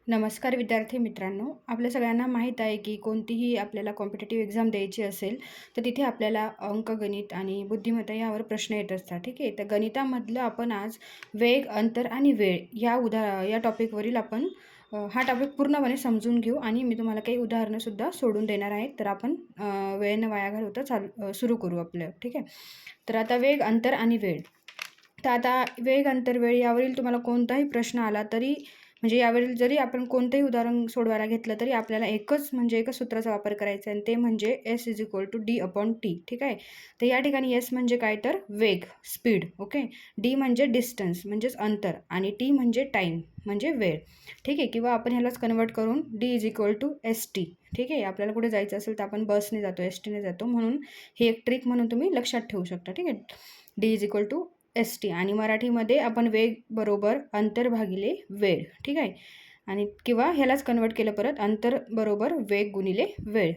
नमस्कार विद्यार्थी मित्रांनो, आपल्या सगळ्यांना माहीत आहे की कोणतीही आपल्याला कॉम्पिटिटिव्ह एक्झाम द्यायची असेल, तर तिथे आपल्याला अंकगणित आणि बुद्धिमत्ता यावर प्रश्न येत असतात. ठीक आहे. तर गणितामधलं आपण आज वेग, अंतर आणि वेळ या टॉपिकवरील आपण हा टॉपिक पूर्णपणे समजून घेऊ आणि मी तुम्हाला काही उदाहरणंसुद्धा सोडून देणार आहेत. तर आपण वेळ न वाया घालवता सुरू करू आपलं. ठीक आहे. तर आता वेग, अंतर आणि वेळ. तर आता वेग, अंतर, वेळ यावरील तुम्हाला कोणताही प्रश्न आला तरी म्हणजे यावरील जरी आपण कोणतंही उदाहरण सोडवायला घेतलं तरी आपल्याला एकच सूत्राचा वापर करायचा आहे आणि ते म्हणजे S = D/T. ठीक आहे. तर या ठिकाणी S म्हणजे काय तर वेग, स्पीड. ओके. D म्हणजे डिस्टन्स म्हणजेच अंतर आणि T म्हणजे टाईम म्हणजे वेळ. ठीक आहे. किंवा आपण ह्यालाच कन्वर्ट करून D = ST. ठीक आहे. आपल्याला कुठे जायचं असेल तर आपण बसने जातो, STने जातो, म्हणून ही एक ट्रिक म्हणून तुम्ही लक्षात ठेवू शकता. ठीक आहे. D = ST आणि मराठीमध्ये आपण वेग बरोबर अंतर भागिले वेळ. ठीक आहे. आणि किंवा ह्यालाच कन्वर्ट केलं परत अंतर बरोबर वेग गुणिले वेळ.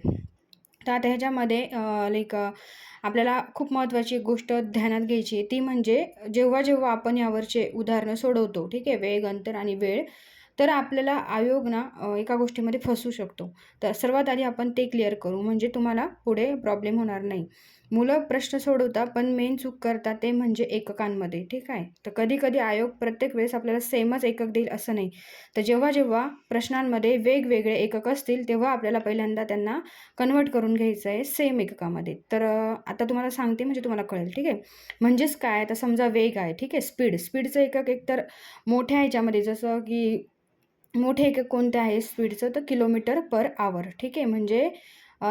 तर आता ह्याच्यामध्ये आपल्याला खूप महत्त्वाची एक गोष्ट ध्यानात घ्यायची आहे, ती म्हणजे जेव्हा आपण यावरचे उदाहरणं सोडवतो, ठीक आहे, वेग, अंतर आणि वेळ, तर आपल्याला आयोग ना एका गोष्टीमध्ये फसू शकतो. तर सर्वात आधी आपण ते क्लिअर करू, म्हणजे तुम्हाला पुढे प्रॉब्लेम होणार नाही. मुलं प्रश्न सोडवतात पण मेन चूक करतात ते म्हणजे एककांमध्ये. ठीक आहे. तर कधी आयोग प्रत्येक वेळेस आपल्याला सेमच एकक देईल असं नाही. तर जेव्हा प्रश्नांमध्ये वेगवेगळे एकक असतील तेव्हा आपल्याला पहिल्यांदा त्यांना कन्वर्ट करून घ्यायचं आहे सेम एककामध्ये. तर आता तुम्हाला सांगते म्हणजे तुम्हाला कळेल. ठीक आहे. म्हणजेच काय, आता समजा वेग आहे, ठीक आहे, स्पीडचं एकक एकतर मोठ्या ह्याच्यामध्ये जसं की मोठे एकक कोणते आहे स्पीडचं, तर किलोमीटर पर आवर. ठीक आहे. म्हणजे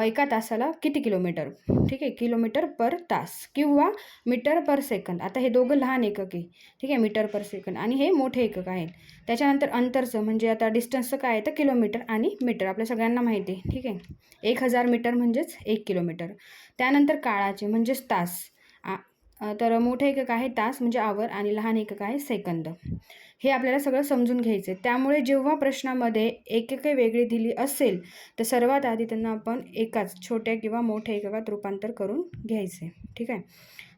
एका तासाला किती किलोमीटर. ठीक आहे. किलोमीटर पर तास किंवा मीटर पर सेकंद. आता हे दोघं लहान एकक आहे. ठीक आहे. मीटर पर सेकंद आणि हे मोठे एकक आहेत. त्याच्यानंतर अंतरचं म्हणजे आता डिस्टन्सचं काय आहे तर किलोमीटर आणि मीटर आपल्या सगळ्यांना माहिती आहे. ठीक आहे. 1000 मीटर म्हणजेच 1 किलोमीटर. त्यानंतर काळाचे म्हणजेच तास. तर मोठे एकक आहे तास म्हणजे आवर आणि लहान एकक आहे सेकंद. हे आपल्याला सगळं समजून घ्यायचं आहे. त्यामुळे जेव्हा प्रश्नामध्ये एकके वेगळी दिली असेल तर सर्वात आधी त्यांना आपण एकाच छोट्या किंवा मोठ्या एककात रूपांतर करून घ्यायचं आहे. ठीक आहे.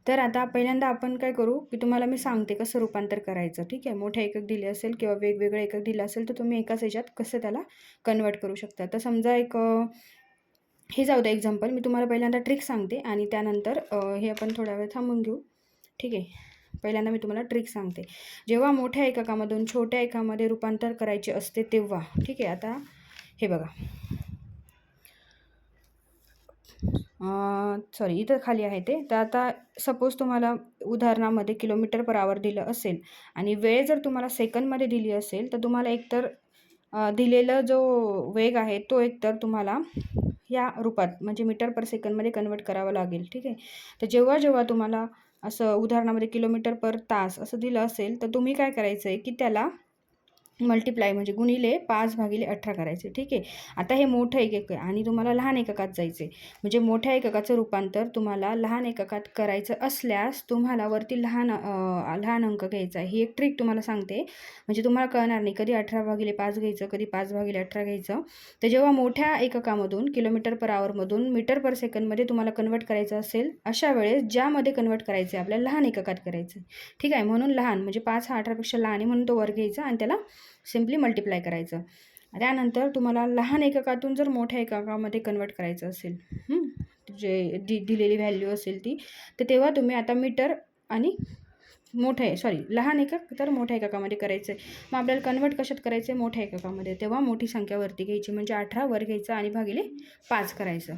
तर आता पहिल्यांदा आपण काय करू की तुम्हाला मी सांगते कसं रूपांतर करायचं. ठीक आहे. मोठे एकक दिले असेल किंवा वेगवेगळे एकक दिलं असेल तर तुम्ही एकाच ह्याच्यात कसं त्याला कन्वर्ट करू शकता. तर समजा हे जाऊ द्या एक्झाम्पल, मी तुम्हाला पहिल्यांदा ट्रिक सांगते आणि त्यानंतर हे आपण थोडा वेळ थांबून घेऊ. ठीक आहे. पहिल्यांदा मी तुम्हाला ट्रिक सांगते. जेव्हा मोठ्या एककामधून छोट्या एकामध्ये रूपांतर करायचे असते तेव्हा. ठीक आहे. आता हे बघा, सॉरी इथं खाली आहे ते. तर आता सपोज तुम्हाला उदाहरणामध्ये किलोमीटर पर आवर दिलं असेल आणि वेळ जर तुम्हाला सेकंदमध्ये दिली असेल तर तुम्हाला एकतर दिलेला जो वेग आहे तो एकतर तुम्हाला या रूपात म्हणजे मीटर पर सेकंदमध्ये कन्वर्ट करावं लागेल. ठीक आहे. तर जेव्हा तुम्हाला असं उदाहरणामध्ये किलोमीटर पर तास असं दिलं असेल तर तुम्ही काय करायचं आहे की त्याला मल्टिप्लाय म्हणजे गुणिले 5/18 करायचे. ठीक आहे. आता हे मोठं एकक आहे आणि तुम्हाला लहान एककात जायचे, म्हणजे मोठ्या एककाचं रूपांतर तुम्हाला लहान एककात करायचं असल्यास तुम्हाला वरती लहान अंक घ्यायचा आहे. ही एक ट्रिक तुम्हाला सांगते, म्हणजे तुम्हाला कळणार नाही कधी 18/5 घ्यायचं, कधी 5/18 घ्यायचं. तर जेव्हा मोठ्या एककामधून किलोमीटर पर आवरमधून मीटर पर सेकंदमध्ये तुम्हाला कन्वर्ट करायचं असेल, अशा वेळेस ज्यामध्ये कन्वर्ट करायचं आहे आपल्याला लहान एककात करायचं. ठीक आहे. म्हणून लहान म्हणजे 5 हा 18पेक्षा लहान आहे म्हणून तो वर घ्यायचा आणि त्याला सिम्पली मल्टिप्लाय करायचं. त्यानंतर तुम्हाला लहान एककातून जर मोठ्या एककामध्ये कन्वर्ट करायचं असेल, जे दिलेली व्हॅल्यू असेल ती, तर तेव्हा तुम्ही आता मीटर आणि लहान एकक तर मोठ्या एककामध्ये करायचं आहे. मग आपल्याला कन्वर्ट कशात करायचं आहे मोठ्या एककामध्ये, तेव्हा मोठी संख्या वरती घ्यायची म्हणजे 18 वर घ्यायचं आणि भागिले 5 करायचं.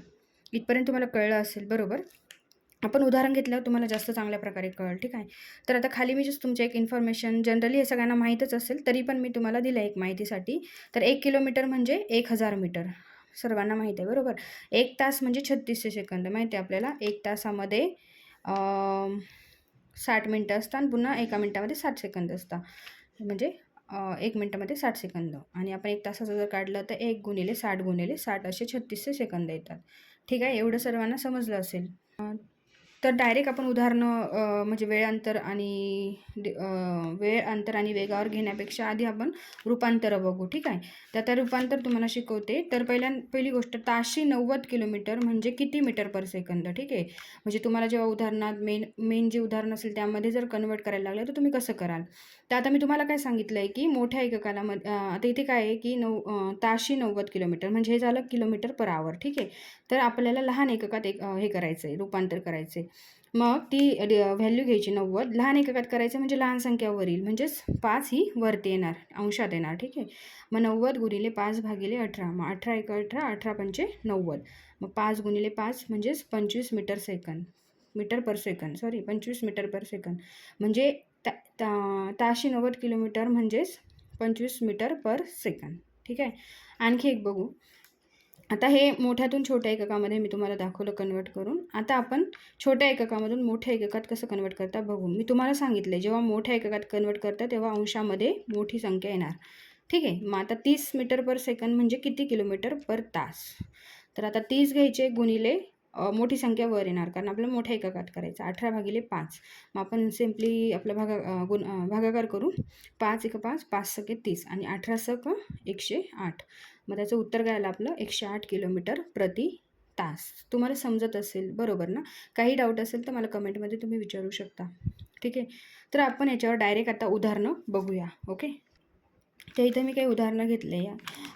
इथपर्यंत तुम्हाला कळलं असेल बरोबर. आपण उदाहरण घेतल्यावर तुम्हाला जास्त चांगल्या प्रकारे कळेल. ठीक आहे. तर आता खाली मी जस्ट तुमचे एक इन्फॉर्मेशन जनरली हे सगळ्यांना माहीतच असेल तरी पण मी तुम्हाला दिलं एक माहितीसाठी. तर 1 किलोमीटर म्हणजे 1000 मीटर सर्वांना माहीत आहे बरोबर. 1 तास म्हणजे 3600 सेकंद माहिती आहे आपल्याला. 1 तासामध्ये 60 मिनटं असतात आणि पुन्हा 1 मिनटामध्ये 60 सेकंद असतात, म्हणजे 1 मिनटामध्ये 60 सेकंद आणि आपण 1 तासाचं जर काढलं तर 1 × 60 × 60 असे 3600 सेकंद येतात. ठीक आहे. एवढं सर्वांना समजलं असेल. तर डायरेक्ट आपण उदाहरणं म्हणजे वेळ, अंतर आणि वेगावर घेण्यापेक्षा आधी आपण रूपांतरं बघू, ठीक आहे. तर आता रूपांतर तुम्हाला शिकवते. तर पहिली गोष्ट, ताशी 90 किलोमीटर म्हणजे किती मीटर पर सेकंद, ठीक आहे. म्हणजे तुम्हाला जेव्हा उदाहरणात मेन जे उदाहरण असेल त्यामध्ये जर कन्वर्ट करायला लागलं तर तुम्ही कसं कराल. तर आता मी तुम्हाला काय सांगितलं आहे की मोठ्या एककाला आता इथे काय आहे की ताशी 90 किलोमीटर म्हणजे हे झालं किलोमीटर पर आवर, ठीक आहे. तर आपल्याला लहान एककात हे करायचं आहे, रूपांतर करायचं आहे. मग ती व्हॅल्यू घ्यायची 90, लहान एककात करायचं म्हणजे लहान संख्यावरील म्हणजेच 5 ही वरती येणार, अंशात येणार, ठीक आहे. मग 90 गुणिले 5 भागिले 18, मग 18 एक 18, 18 पंचे 90. मग 5 गुणिले 5 म्हणजेच 25 मीटर पर सेकंद, 25 मीटर पर सेकंद. म्हणजे ताशी 90 किलोमीटर म्हणजेच 25 मीटर पर सेकंद, ठीक आहे. आणखी एक बघू. आता हे मोठ्यातून छोट्या एककामध्ये मी तुम्हाला दाखवलं कन्वर्ट करून. आता आपण छोट्या एककामधून मोठ्या एककात कसं कन्वर्ट करता बघू. मी तुम्हाला सांगितलं आहे जेव्हा मोठ्या एककात कन्वर्ट करता तेव्हा अंशामध्ये मोठी संख्या येणार, ठीक आहे. मग आता 30 मीटर पर सेकंद म्हणजे किती किलोमीटर पर तास. तर आता 30 घ्यायचे गुणिले मोठी संख्या वर येणार कारण आपल्याला मोठ्या एककात करायचं, 18 भागिले 5. मग आपण सिम्पली आपला भागाकार करू. 5 एक 5, 5 सके 30 आणि 18 सक 108. मग त्याचं उत्तर काय आलं आपलं 108 किलोमीटर प्रति तास. तुम्हाला समजत असेल बरोबर ना. काही डाऊट असेल तर मला कमेंटमध्ये तुम्ही विचारू शकता, ठीक आहे. तर आपण याच्यावर डायरेक्ट आता उदाहरणं बघूया, ओके. तर इथे मी काही उदाहरणं घेतले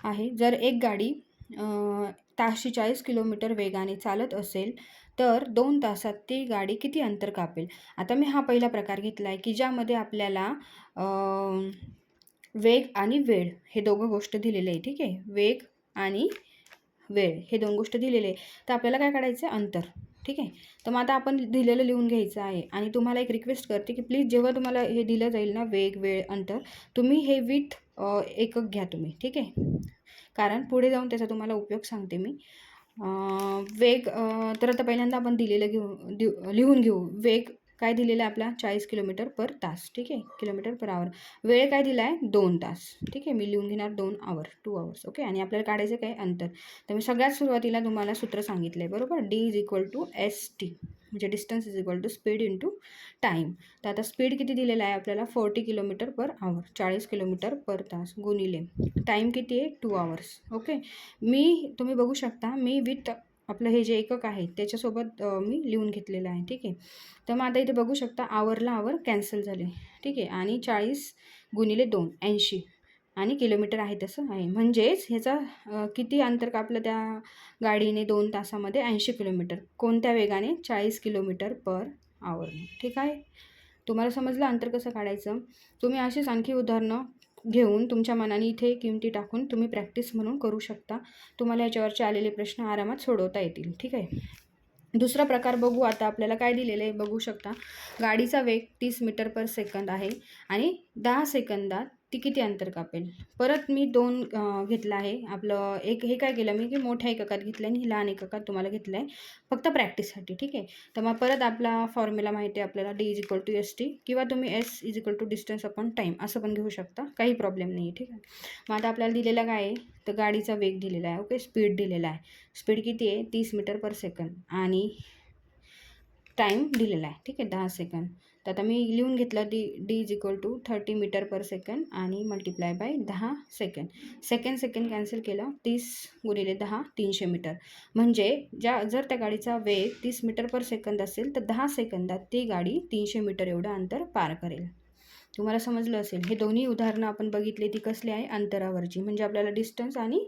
आहे. जर एक गाडी ताशी 40 किलोमीटर वेगाने चालत असेल तर 2 तासात ती गाडी किती अंतर कापेल. आता मी हा पहिला प्रकार घेतला आहे की ज्यामध्ये आपल्याला वेग आणि वेळ हे दोघं गोष्ट दिलेले आहे, ठीक आहे. वेग आणि वेळ हे दोन गोष्ट दिलेले आहे. तर आपल्याला काय काढायचं आहे, अंतर, ठीक आहे. तर मग आता आपण दिलेलं लिहून घ्यायचं आहे आणि तुम्हाला एक रिक्वेस्ट करते की प्लीज जेव्हा तुम्हाला हे दिलं जाईल ना वेग, वेळ, अंतर, तुम्ही हे विथ एकक घ्या तुम्ही, ठीक आहे. कारण पुढे जाऊन त्याचा तुम्हाला उपयोग सांगते मी. वेग तर आता पहिल्यांदा आपण दिलेलं लिहून घेऊ. वेग काय दिलेला आहे आपला 40 किलोमीटर पर तास, ठीक आहे, किलोमीटर पर आवर. वेळ काय दिला आहे 2 तास, ठीक आहे. मी लिहून घेणार 2 आवर्स, ओके. आणि आपल्याला काढायचं काय अंतर. तर मी सगळ्यात सुरुवातीला तुम्हाला सूत्र सांगितलं आहे बरोबर. D=ST म्हणजे distance is equal to speed into time. तर आता स्पीड किती दिलेला आहे आपल्याला 40 किलोमीटर पर आवर, 40 किलोमीटर पर तास, गुणिले टाईम किती आहे 2 आवर्स, ओके. तुम्ही बघू शकता मी विथ आपलं हे जे एकक आहे त्याच्यासोबत मी लिहून घेतलेलं आहे, ठीक आहे. तर मग आता इथे बघू शकता आवरला आवर कॅन्सल झाले, ठीक आहे. आणि 40 गुणिले 2 80 आणि किलोमीटर आहे तसं आहे. म्हणजेच ह्याचा किती अंतर कापलं त्या गाडीने 2 तासामध्ये 80 किलोमीटर. कोणत्या वेगाने 40 किलोमीटर पर आवरने, ठीक आहे. तुम्हाला समजलं अंतर कसं काढायचं. तुम्ही अशीच आणखी उदाहरणं घेऊन तुमच्या मनाने इथे किमती टाकून तुम्ही प्रॅक्टिस म्हणून करू शकता. तुम्हाला याच्यावरचे आलेले प्रश्न आरामात सोडवता येतील, ठीक आहे. दुसरा प्रकार बघू. आता आपल्याला काय दिलेलं आहे बघू शकता. गाडीचा वेग 30 मीटर पर सेकंद आहे आणि 10 सेकंदात ती किती अंतर कापेल. परत मी 2 घेतलं आहे. आपलं एक हे काय केलं मी की मोठ्या एककात घेतलं आणि लहान एककात तुम्हाला घेतलं आहे फक्त प्रॅक्टिससाठी, ठीक आहे. तर मग परत आपला फॉर्म्युला माहिती आहे आपल्याला D=ST किंवा तुम्ही S डिस्टन्स अपॉन टाईम असं पण घेऊ शकता, काही प्रॉब्लेम नाही आहे, ठीक आहे. मग आता आपल्याला दिलेलं काय आहे तर गाडीचा वेग दिलेला आहे, ओके. स्पीड दिलेला आहे. स्पीड किती आहे 30 मीटर पर सेकंद आणि टाईम दिलेला आहे, ठीक आहे 10 सेकंद. तर आता मी लिहून घेतलं D=30 मीटर पर सेकंड आणि multiply by 10 second. Second cancel केलं. 30 गुणिले 10 300 मीटर. म्हणजे जर त्या गाडीचा वेग 30 मीटर पर सेकंद असेल तर 10 सेकंदात ती गाडी 300 मीटर एवढं अंतर पार करेल. तुम्हाला समजलं असेल. हे दोन्ही उदाहरणं आपण बघितली ती कसली आहे अंतरावरची. म्हणजे आपल्याला डिस्टन्स आणि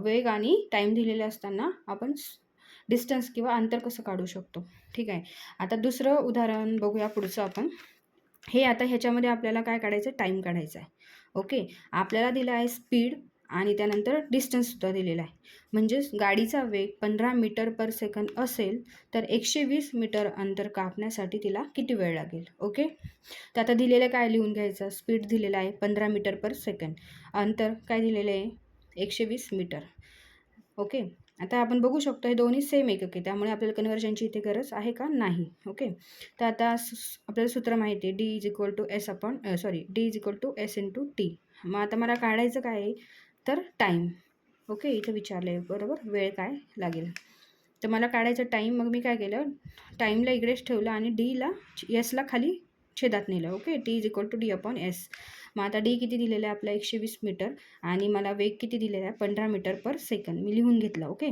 वेग आणि टाईम दिलेले असताना आपण डिस्टन्स किंवा अंतर कसं काढू शकतो, ठीक आहे. आता दुसरं उदाहरण बघूया पुढचं आपण. हे आता ह्याच्यामध्ये आपल्याला काय काढायचं टाईम काढायचा आहे, ओके. आपल्याला दिला आहे स्पीड आणि त्यानंतर डिस्टन्ससुद्धा दिलेला आहे. म्हणजेच गाडीचा वेग 15 मीटर पर सेकंद असेल तर 120 मीटर अंतर कापण्यासाठी तिला किती वेळ लागेल, ओके. तर आता दिलेलं काय लिहून घ्यायचं. स्पीड दिलेला आहे 15 मीटर पर सेकंड, अंतर काय दिलेलं आहे 120 मीटर, ओके. आता आपण बघू शकतो हे दोन्ही सेम एकक आहे त्यामुळे आपल्याला कन्व्हर्जनची इथे गरज आहे का नाही, ओके. तर आता आपल्याला सूत्र माहिती आहे D=S/T. मग आता मला काढायचं काय आहे तर टाईम, ओके. इथे विचारलं आहे बरोबर वेळ काय लागेल. तर मला काढायचा टाईम, मग मी काय केलं, टाईमला इकडेच ठेवलं आणि डीला एसला खाली छेदात नेलं. Okay, T is equal to D upon S. मग आता डी किती दिलेलं आहे आपला 120 मीटर आणि मला वेग किती दिलेला आहे 15 मीटर पर सेकंद. मी लिहून घेतलं. ओके,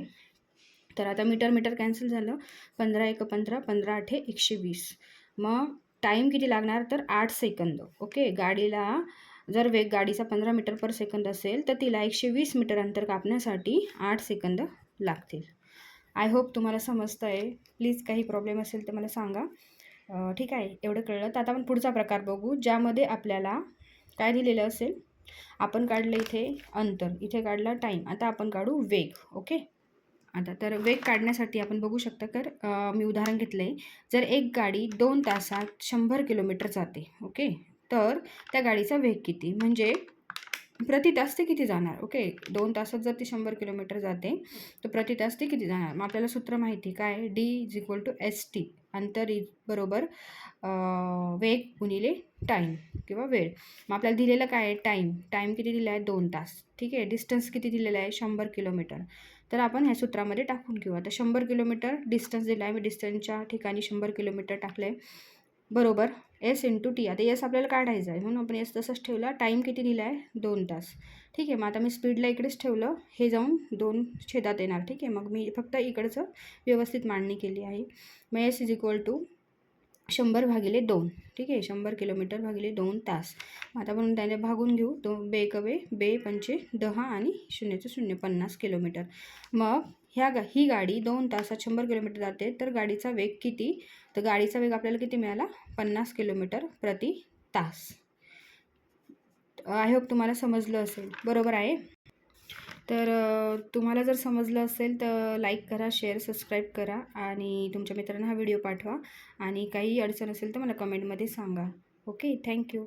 तर आता मीटर कॅन्सल झालं. 15 एक 15, 15 आठे 120. मग टाईम किती लागणार तर 8 सेकंद. ओके, गाडीला जर वेग गाडीचा 15 मीटर पर सेकंद असेल तर तिला 120 मीटर अंतर कापण्यासाठी 8 सेकंद लागतील. आय होप तुम्हाला समजतं आहे. प्लीज काही प्रॉब्लेम असेल तर मला सांगा. ठीक आहे, एवढं कळलं. तर आता आपण पुढचा प्रकार बघू, ज्यामध्ये आपल्याला काय दिलेलं असेल. आपण काढलं इथे अंतर, इथे काढला टाईम. आता आपण काढू वेग. ओके, आता तर वेग काढण्यासाठी आपण बघू शकता. तर मी उदाहरण घेतलं आहे. जर एक गाडी 2 तासात 100 किलोमीटर जाते. ओके, तर त्या गाडीचा वेग किती, म्हणजे प्रति तास ते किती जाणार. ओके, 2 तासात जर ती 100 किलोमीटर जाते तर प्रति तास ते किती जाणार. मग आपल्याला सूत्र माहिती काय, D is equal to S T, अंतर बरोबर वेग गुणिले टाईम किंवा वेळ. मग आपल्याला दिलेलं काय आहे, टाईम किती दिला आहे 2 तास. ठीक आहे, डिस्टन्स किती दिलेलं आहे 100 किलोमीटर. तर आपण ह्या सूत्रामध्ये टाकून घेऊ. आता 100 किलोमीटर डिस्टन्स दिला आहे, मी डिस्टन्सच्या ठिकाणी 100 किलोमीटर टाकलं आहे, बरोबर एस इंटू टी. आता एस आपल्याला काढायचं आहे म्हणून आपण एस तसंच ठेवला. टाईम किती दिला आहे 2 तास. ठीक आहे, मग आता मी स्पीडला इकडेच ठेवलं, हे जाऊन 2 छेदात येणार. ठीक आहे, मग मी फक्त इकडचं व्यवस्थित मांडणी केली आहे. मग एस इज इक्वल टू 100 भागिले 2. ठीक आहे, 100 किलोमीटर भागिले 2 तास. आता आपण त्याने भागून घेऊ. 2 बे कवे बे पंचे 10 आणि 0चं 0, 50 किलोमीटर. मग ही गाडी 2 तासात 100 किलोमीटर जाते, तर गाडीचा वेग किती, तर गाडीचा वेग आपल्याला किती मिळाला 50 किलोमीटर प्रति तास. आय होप तुम्हाला समजलं असेल. बरोबर आहे. तर तुम्हाला जर समजलं असेल तर लाईक करा, शेअर, सबस्क्राईब करा आणि तुमच्या मित्रांना हा व्हिडिओ पाठवा. आणि काही अडचण असेल तर मला कमेंटमध्ये सांगा. Okay, thank you.